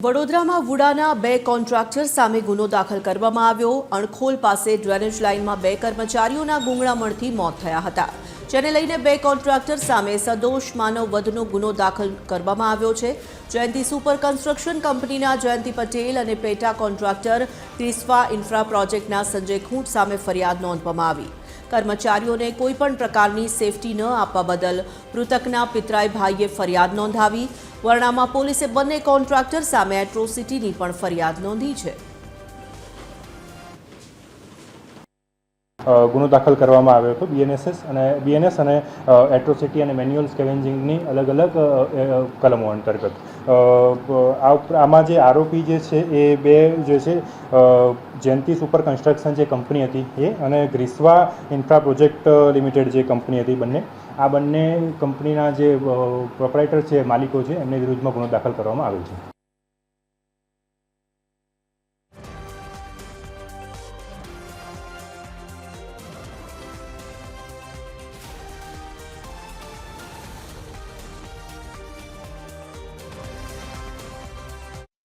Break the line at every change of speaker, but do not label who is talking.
વડોદરામાં વુડાના 2 કોન્ટ્રાક્ટર સામે ગુનો દાખલ કરવામાં આવ્યો। અણખોલ પાસે ડ્રેનેજ લાઇનમાં 2 કર્મચારીઓના ગુંગળામણથી મોત થયા હતા, જેને લઈને 2 કોન્ટ્રાક્ટર સામે સદોષ માનવ વધનો ગુનો દાખલ કરવામાં આવ્યો છે। જયંતિ સુપર કન્સ્ટ્રક્શન કંપનીના જયંતિ પટેલ અને પેટા કોન્ટ્રાક્ટર ક્રિસ્વા ઇન્ફ્રા પ્રોજેક્ટના સંજય ખૂંટ સામે ફરિયાદ નોંધવામાં આવી। કર્મચારીઓને કોઈપણ પ્રકારની સેફટી ન આપવા બદલ મૃતકના પિતરાઈ ભાઈએ ફરિયાદ નોંધાવી। વરણામાં પોલીસે બંને કોન્ટ્રાક્ટર સામે એટ્રોસિટીની પણ ફરિયાદ નોંધી છે।
ગુનો દાખલ કરવામાં આવ્યો હતો બીએનએસ અને એટ્રોસિટી અને મેન્યુઅલ સ્કેવેન્જિંગની અલગ અલગ કલમો અંતર્ગત આમાં જે આરોપી જે છે એ બે જે છે જયંતિ સુપર કન્સ્ટ્રક્શન જે કંપની હતી એ અને ગ્રીસ્વા ઇન્ફ્રા પ્રોજેક્ટ લિમિટેડ જે કંપની હતી બંને કંપનીના જે પ્રોપ્રાઇટર છે માલિકો છે એમની વિરુદ્ધમાં ગુનો દાખલ કરવામાં આવ્યો છે।